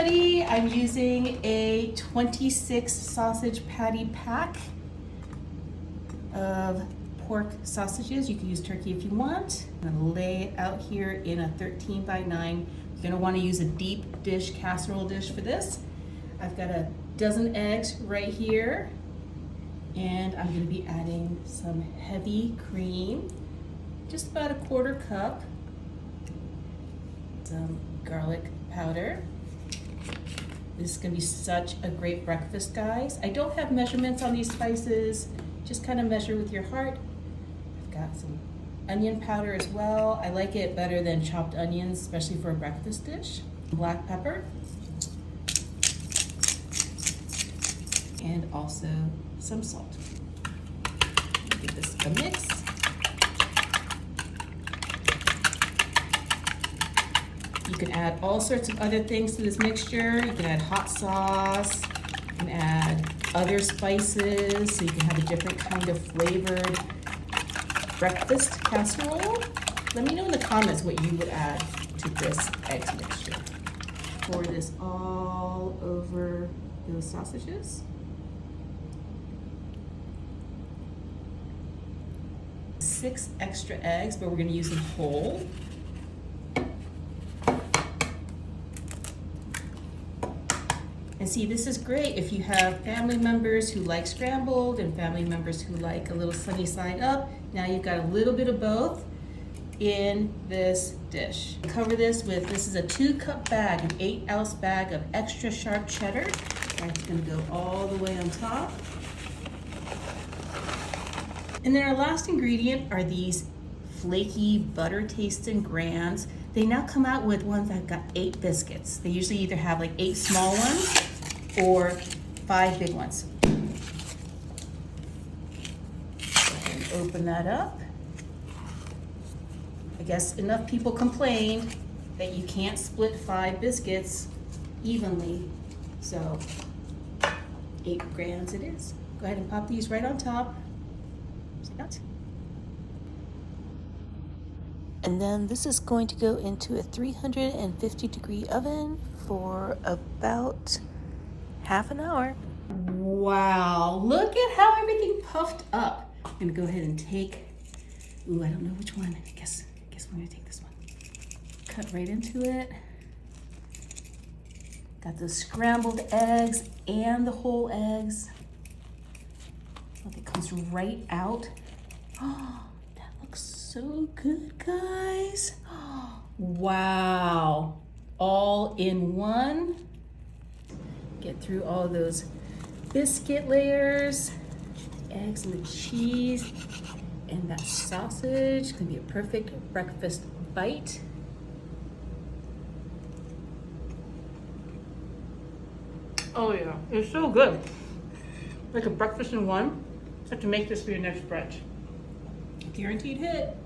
ready. I'm using a 26 sausage patty pack of pork sausages. You can use turkey if you want. I'm gonna lay it out here in a 13 by 9. You're gonna wanna use a deep dish, casserole dish for this. I've got a dozen eggs right here, and I'm gonna be adding some heavy cream, just about a 1/4 cup, some garlic powder. This is gonna be such a great breakfast, guys. I don't have measurements on these spices, just kind of measure with your heart. I've got some onion powder as well. I like it better than chopped onions, especially for a breakfast dish. Black pepper. And also some salt. Give this a mix. You can add all sorts of other things to this mixture. You can add hot sauce, you can add other spices, so you can have a different kind of flavored breakfast casserole. Let me know in the comments what you would add to this egg mixture. Pour this all over those sausages. 6 extra eggs, but we're gonna use them whole. And see, this is great if you have family members who like scrambled and family members who like a little sunny side up. Now you've got a little bit of both in this dish. Cover this with, this is a 2-cup bag, an 8-ounce bag of extra sharp cheddar. That's gonna go all the way on top. And then our last ingredient are these flaky butter tasting grands. They now come out with ones that got 8 biscuits. They usually either have like 8 small ones or 5 big ones. Go ahead and open that up. I guess enough people complained that you can't split 5 biscuits evenly. So 8 grands it is. Go ahead and pop these right on top. And then this is going to go into a 350-degree oven for about half an hour. Wow, look at how everything puffed up. I'm gonna go ahead and take, ooh, I don't know which one. I guess I'm gonna take this one. Cut right into it. Got the scrambled eggs and the whole eggs. Look, it comes right out. Oh, that looks so good, guys. Oh, wow, all in one. Get through all those biscuit layers, eggs and the cheese, and that sausage. It's gonna be a perfect breakfast bite. Oh yeah, it's so good. Like a breakfast in one. Have to make this for your next brunch. Guaranteed hit.